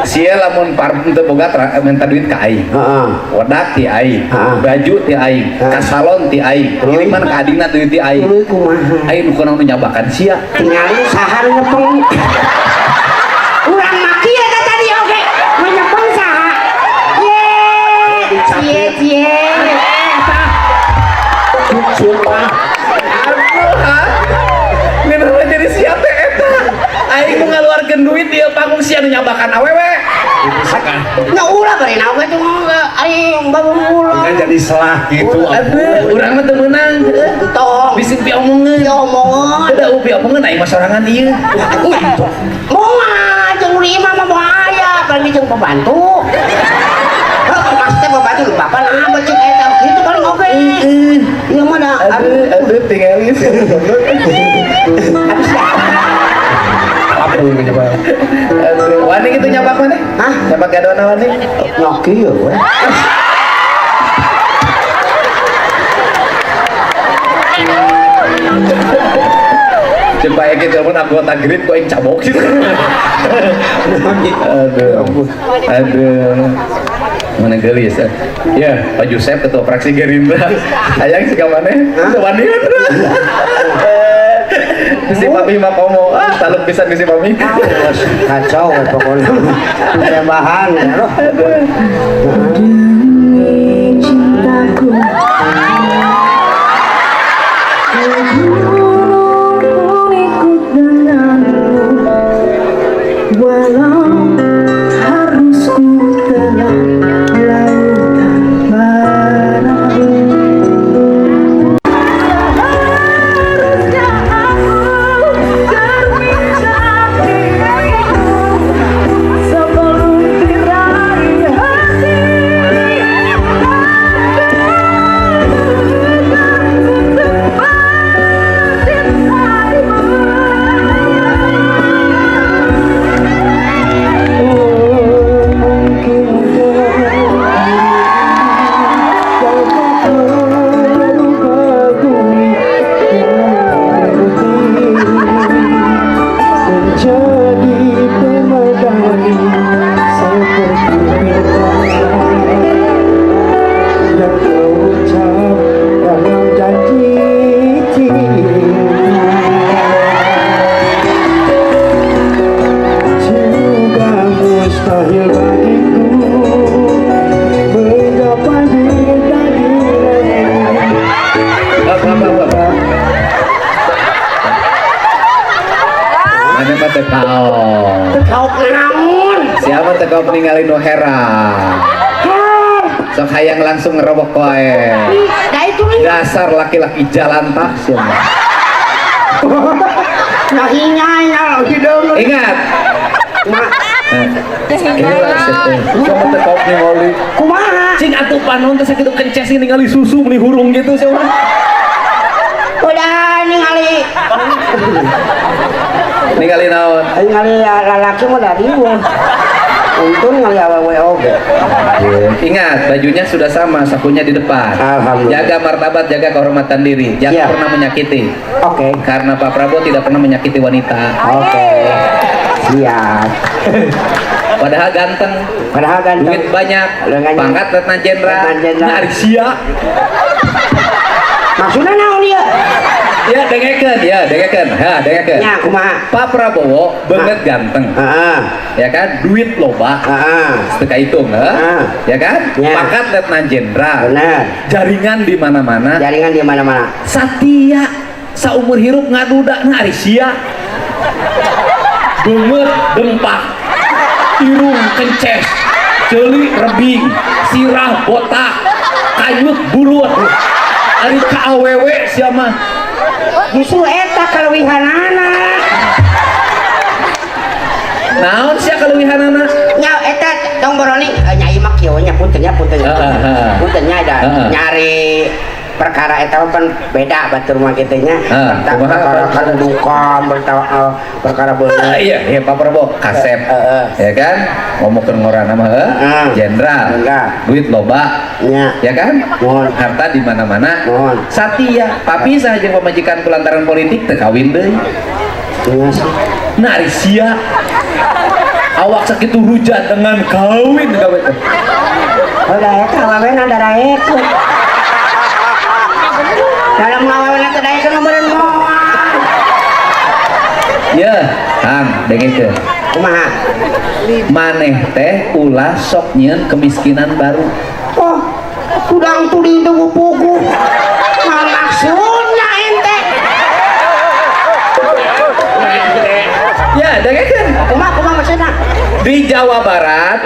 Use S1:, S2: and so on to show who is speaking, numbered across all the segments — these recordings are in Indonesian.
S1: sia lamun parfum teu boga minta duit ka aing. Wedak ti aing, baju ti aing, ka salon ti aing, kiriman ka adina duit ti aing. Aing nu kunaon nyabakan sia.
S2: Tingali saha ngepeng. Urang maki eta tadi oge. Ngepeng saha? Cie.
S1: Sumpah. Aduh, jadi sia teh eta. Aing mau ngaluarkeun duit ieu panggung sia nu nyabakan awewe.
S2: Nah ulah bari naon we aing baru ulah.
S1: Kan jadi salah gitu. Aduh, urang mah teu meunang.
S2: Tong
S1: Bisi pi omongeun.
S2: ya omongan.
S1: Ada upi omongeun aing mah sorangan ieu.
S2: Moal jeung lima mah moal aya, paling jeung pembantu. Maksudnya pembantu bapak nah becek eta kitu paling oge. Ieu mah da
S1: Aduh, tinggalin.
S2: apa yang coba?
S1: Aduh, wani gitu nyabak mana?
S2: Hah?
S1: Nyabak gadona wani?
S2: Nyoki ya we.
S1: Supaya kita pun anggota grid kok yang cabok gitu. Aduh. Mana gelis ya Pak Yusef ketua fraksi Gerindra ayang sih kamarnya wani si Mami mah komo taluk pisan si Mami
S2: Kacau pokoknya. Tembahan loh. Cintaku.
S1: Siapa tegak ningali nu heran? Sok hayang langsung ngerobok koe.
S2: Nah itu nih.
S1: Dasar laki-laki jalan tak siapa?
S2: Nahinya hidung.
S1: Ingat. Inilah seteh. Siapa tegak ningali?
S2: Kumaha?
S1: Cing atuh panon teh sakitu kences ningali susu beli hurung gitu siapa?
S2: Udah ningali.
S1: Ningali naon?
S2: Ningali lalaki mah dari gua. Untung ngali awewe oge.
S1: Ingat, bajunya sudah sama, sapunya di depan.
S2: Alhamdulillah.
S1: Jaga martabat, jaga kehormatan diri. Jangan pernah menyakiti.
S2: Oke.
S1: Karena Pak Prabowo tidak pernah menyakiti wanita.
S2: Oke. Siap.
S1: Padahal ganteng. Duit banyak. Pangkat Letnan Jenderal. Nah, sia.
S2: Maksudnya naon dia?
S1: Ya, dengekeun.
S2: Ya, kumaha?
S1: Pak Prabowo banget ganteng. Ya kan? Duit loba. Seteka hitung, ya kan?
S2: Ya.
S1: Pangkat Letnan Jenderal.
S2: Benar.
S1: Jaringan di mana-mana. Satia saumur hirup ngaduda na ari sia. Beungeut dempak. Irung kences. Ceuli rebing, sirah botak, kanyut bulut. Ari ka awewe sia mah.
S2: Justru eta kalewihanana.
S1: Naon sia kalewihanana?
S2: Nya eta tong boroni nyai mah kieu nya puntennya. Puntennya ada nyari perkara eta kan beda batur mah kitu nya. Perkara kan duka perkara beuneu.
S1: Iya Pak Prabowo kasep. Ya kan? Ngomongkeun ngorana mah jenderal. Duit loba. Ya kan? Harta di mana-mana. Satia, papi saja pemajikan kulantaran politik teu kawin deui. Nah, ari sia. awak sakitu hujan dengan kawin gawe teh.
S2: Udah ya kawawen ada raek. Dalam lawan teh daek nomeureun moal.
S1: Ya, Kang, dengekeun.
S2: Kumaha?
S1: Maneh teh ulah sok nyieun kemiskinan baru.
S2: Oh, udang tuli teu pugu. Nah, maksudnya ente.
S1: Ya, dengekeun.
S2: Kumaha maksudna?
S1: Di Jawa Barat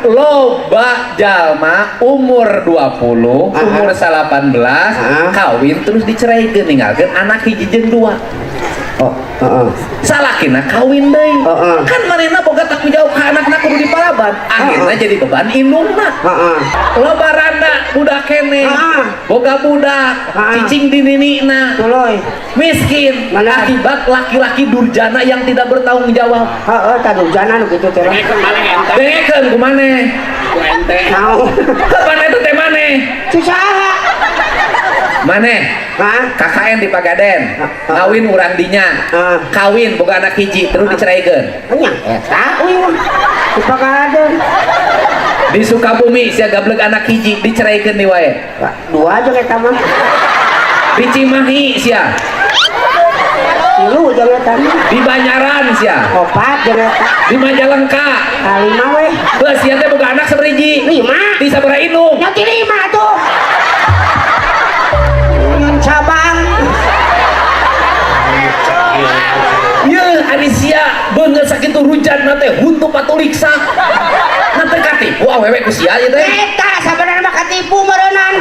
S1: loba jalma umur 20 umur 18 kawin terus diceraikan ninggalkan anak hiji jeung dua. Salakina kawin deui. Kan manehna boga tanggung jawab ka anakna kudu dipalaban. Akhirna jadi beban indungna. Loba randa budak kene. Boga budak cicing di ninina. Miskin akibat laki-laki durjana yang tidak bertanggung jawab.
S2: Tah durjana nu kitu teh.
S1: Dengekeun ku maneh. Ku ente. Naon? Kapan eta teh maneh?
S2: Saha?
S1: Maneh? KKN di Pagaden. Kawin urang dinya. Kawin boga anak hiji terus diceraikeun.
S2: Nya eta euy mah. Di Pagaden.
S1: Di Sukabumi sia gableg anak hiji diceraikeun di wae.
S2: Dua aja eta mah.
S1: Di Cimahi sia.
S2: Tilu jeung eta mah.
S1: Di Banyaran sia.
S2: Opat jeung eta.
S1: Di Majalengka.
S2: Kalima we.
S1: Beus sia teh boga anak saberiji. 5. Di sabaraha indung?
S2: Nya 5 tuh. Cabang.
S1: Ye, Anisia beungeut sakitu hujan na teh huntu patuliksa. Na teh katipu awewe ku sia ieu teh.
S2: Eta sabenerna mah katipu meureunnan.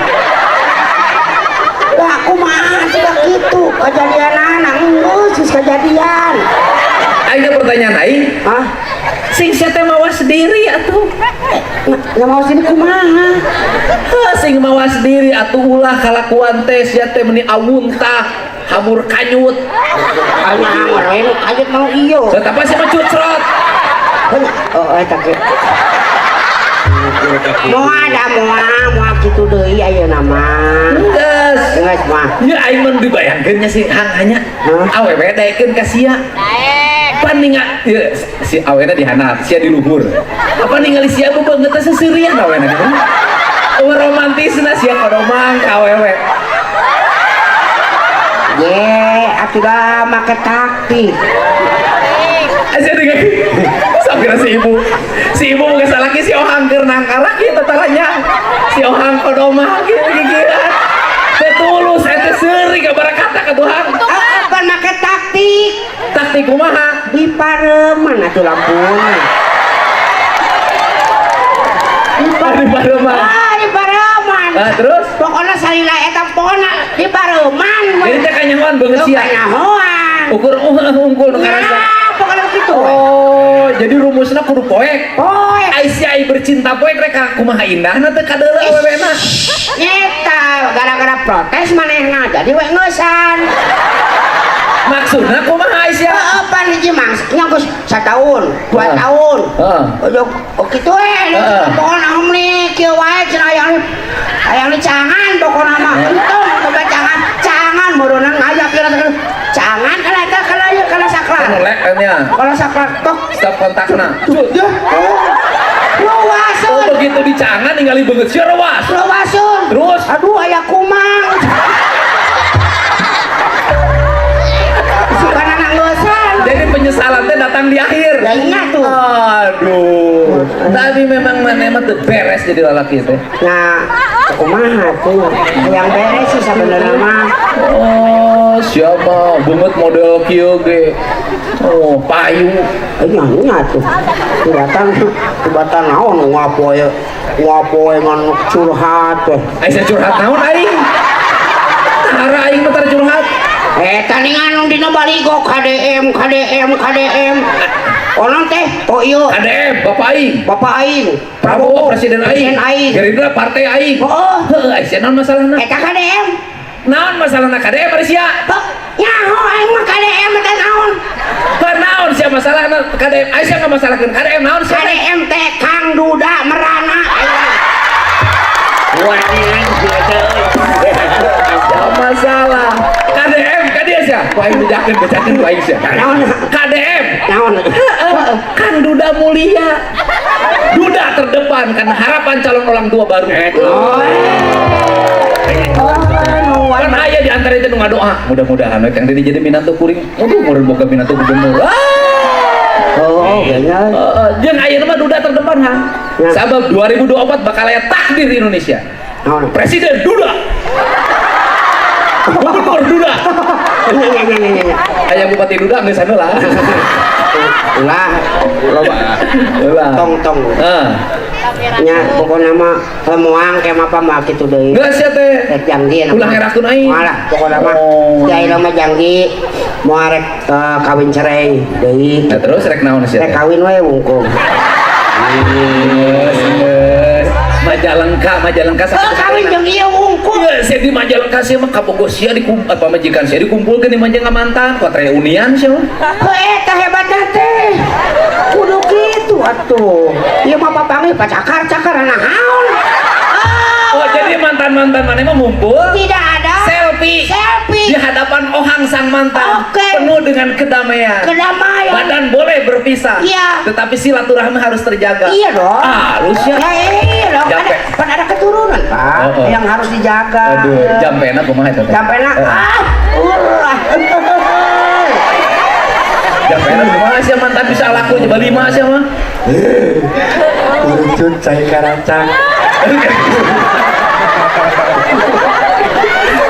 S2: Wah, kumaha tidak gitu kejadianana geus kejadian.
S1: Aing pertanyaan aing. Sing sia teh mawa sendiri atuh.
S2: Nggak mau sini kumaha?
S1: Sing mawa sendiri atuh ulah kalakuan teh sia teh meuni awuntah hamur kanyut.
S2: Hamur we nu kanyut mau ieu.
S1: Tetapa sia mah cucrot.
S2: Eta ge. Moal kitu deui ayeuna mah. Geus mah.
S1: Ieu aing mun dibayangkeun nya si Hang hanya awewe daekeun ka sia. Apa ninga si awena di handap sia di luhur. Apa ningali sia beungeut teh sesirian awena gitu. Romantisna sia kodomang ka awewe.
S2: Ye, atuh da make taktik.
S1: Aja dengan sampai si ibu bukan salah si Ohang keur nangkara kitu talanya. Si Ohang kodomang kitu gigiran. Betulus eta seuri kabarakata ka Tuhan.
S2: Apa make taktik?
S1: Taktik kumaha?
S2: Di pareuman atuh lampuna.
S1: Di pareuman.
S2: Di pareuman.
S1: Terus
S2: pokona salila eta pokona di pareuman.
S1: Ini teh kanyahoan beungeut sia.
S2: Kanyahoan.
S1: Ukur unggul nu karasa.
S2: Pokona kitu.
S1: Oh, jadi rumusna kudu poek.
S2: Poek.
S1: Ai bercinta poek rek kumaha indahna teh kadeuleu awewena.
S2: Nyeta gara-gara protes manehna jadi we ngeusan.
S1: Maksudna kumaha Aisyah?
S2: Apa hiji mangsa geus 1 tahun, 2 tahun. Oh kitu we. Pokona omni kieu wae cenah aya cangan pokona mah. Untung coba cangan meureunna ngajak cangan kana eta kana saklar.
S1: Melek nya.
S2: Kalau saklar tok
S1: stop kontakna.
S2: Luasun.
S1: Oh begitu dicangan ningali beungeut sia ruas.
S2: Luasun.
S1: Terus
S2: aduh aya kumang.
S1: Jadi penyesalan teh datang di akhir.
S2: Ya ingat tuh.
S1: Aduh. Tapi memang mana mah teu beres jadi lalaki teh.
S2: Nah, kumaha tuh? Yang beres sih sebenarnya mah.
S1: Oh, siapa? Beungeut model kieu ge. Oh, payu.
S2: Nya tuh. Tibatan naon ngapoe ngan curhat teh.
S1: Aisyah curhat naon aing? Tara aing mah curhat.
S2: Tandingan dina baligo KDM. Onon teh, oh iya Bapak Aing
S1: Prabowo Presiden Aing Gerindra Partai Aing.
S2: Oh
S1: Aisyah naon masalahna?
S2: Eta KDM
S1: naon masalahna KDM Aisyah?
S2: Nyaho aing mah KDM teh naon?
S1: Naon sia masalahna KDM? Aisyah ngamasalahkeun KDM naon sia?
S2: KDM teh Kang Duda merana.
S1: Masalah KDM ka dia sia ku aing bejakeun ku aing sia. KDM.
S2: Naon?
S1: Kan Duda Mulia. Duda terdepan kan harapan calon orang tua baru. Kan aya di antara itu ngadoa, mudah-mudahan yang jadi minantu kuring. Aduh, murid boga minantu gubernur.
S2: Oh, benar.
S1: Jeung ayeuna mah Duda terdepan ha. Sabab 2024 bakal aya takdir di Indonesia. Presiden Duda. Gubernur Duda. Aya Bupati Duda geus anu lah.
S2: Ulah, loba. Tong. Nya pokona mah moang ke apa mah kitu deui.
S1: Geus sia teh.
S2: Rek janji
S1: ulah ngerakeun aing.
S2: Malah pokona mah teh mah janji moal rek kawin cerai deui.
S1: Nah terus rek naon sia?
S2: Rek kawin we wungkul.
S1: Majalengka
S2: kawin jeung ieu wungkul.
S1: Sia di Majalengka sia mah kabogos sia majikan sia dikumpulkeun di Majalengka mantan kuat reunian sia.
S2: Eta hebatna teh. Kudu kitu atuh. Ieu mah papangi pacakar-cakar naon.
S1: Oh jadi mantan-mantan mana mah ngumpul?
S2: Tidak ada.
S1: Selfie di hadapan ohang sang mantan. Penuh dengan kedamaian. Badan boleh berpisah.
S2: Iya.
S1: Tetapi silaturahmi harus terjaga.
S2: Iya dong.
S1: Harusnya.
S2: Ya iya dong. Ada keturunan Pak yang harus dijaga.
S1: Aduh, jampena kumaha eta?
S2: Jampena.
S1: Jampena kumaha sih mantan bisa laku coba 5 sih mah.
S2: Lucut cai karacang.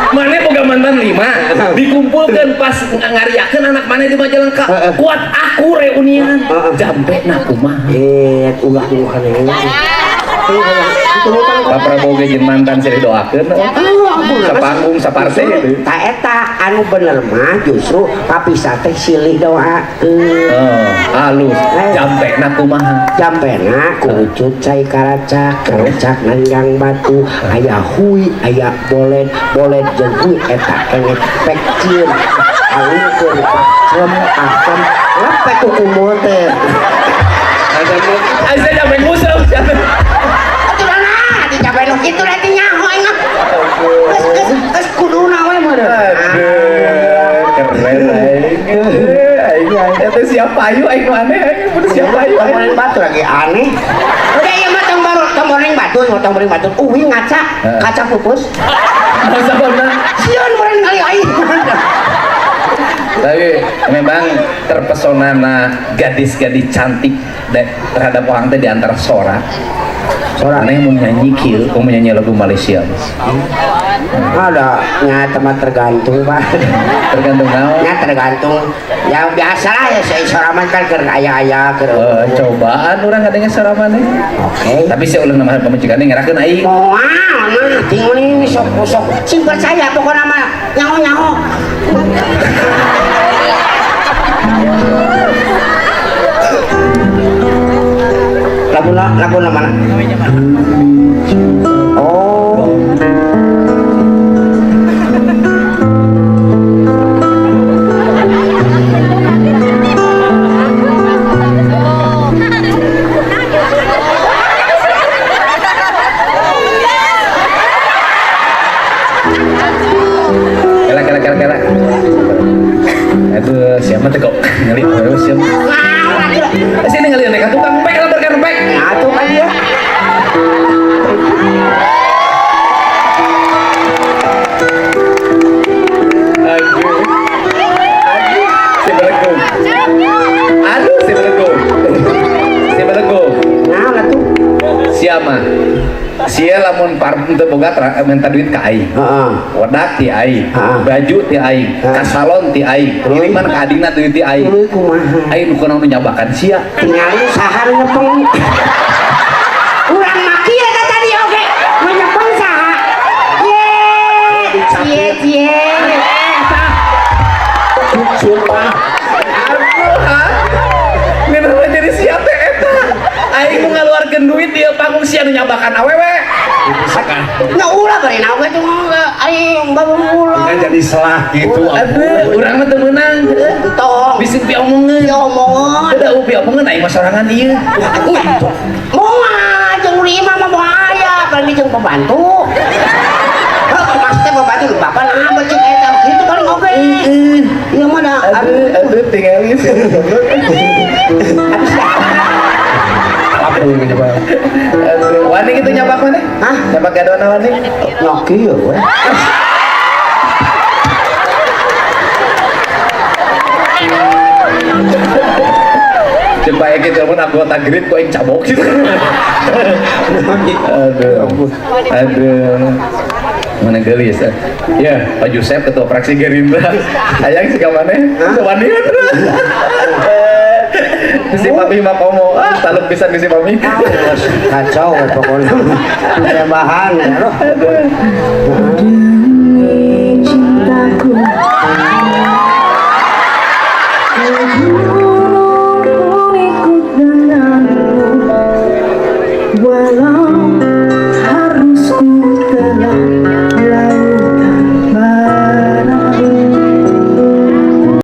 S1: Mana boga mantan 5 dikumpulkan pas ngariakeun anak mana di Majalengka kuat aku reunian jampena kumaha
S2: ulah-ulah
S1: Pak Prabowo jeung mantan sih didoakeun sapanggung saparte gitu
S2: eta anu bener mah justru papisah teh silih doakeun
S1: halus jampena kumaha
S2: jampena kucut cai karacak nanggang batu aya hui aya bolet jeung hui eta kene pek cieun alungkeun pacem asem lepek ku kumul teh
S1: asa jampe musuh
S2: dicapai lu itu nanti nyaho ingat kes kuduna we mah
S1: keren aing eta siapa ayu aing aneh siapa ayu
S2: aing batu lagi aneh udah ieu mah tong boring batu ngaca kaca pupus
S1: masa bener
S2: sieun meureun kali aing
S1: tapi memang terpesona gadis-gadis cantik terhadap orang teh di antara sorak aneh mau nyanyi kieu mau nyanyi lagu Malaysia
S2: ada nya tempat tergantung Pak
S1: tergantung naon
S2: nya tergantung ya biasalah ya soraman kan keur aya-aya keur
S1: cobaan urang ngadenge soraman oke tapi saya ulah namahan pamajikan ngerakeun aing
S2: moal mah tinggal ini sok sing percaya pokona mah nyaho lagu mana? Oh.
S1: Kela. Aduh, siapa tuh kok ngelit terus siapa? Sini ngeliat nih, tukang pek lah berkan pek.
S2: Atuh kan dia.
S1: Si belego.
S2: Nah, lah tuh.
S1: Siapa? Sia lamun parfum teu boga minta duit ka aing. Wadak ti aing, baju ti aing, ka salon ti aing, kiriman ka adina duit ti aing. Aing nu kunaon nyabakan sia.
S2: Tingali saha nyepeng. Urang maki eta tadi oge. Nu nyepeng saha? Cie.
S1: Sumpah. Aduh, jadi siapa eta? Aing mau ngaluarkeun duit dia panggung sia nu nyabakan awewe.
S2: Nah ulah bari naon we aing baru ulah.
S1: Kan jadi salah gitu. Aduh, urang mah teu meunang.
S2: Tong.
S1: Bising piomongeun. Da piomongeun aing mah sorangan ieu.
S2: Moal jeung lima mah moal aya, bari jeung pembantu. Maksudnya pembantu bapak nah becik eta kitu paling oge. Ieu
S1: pakai doa naon nih?
S2: Nyoki ya we.
S1: Supaya kita pun anggota grid kok yang cabok gitu. Aduh. Mana gelis ya Pak Yusef ketua fraksi Gerindra ayang sih kamane Wanian si Papi mah komo taluk pisan si Papi
S2: Kacau pokoknya. Bahan ya loh.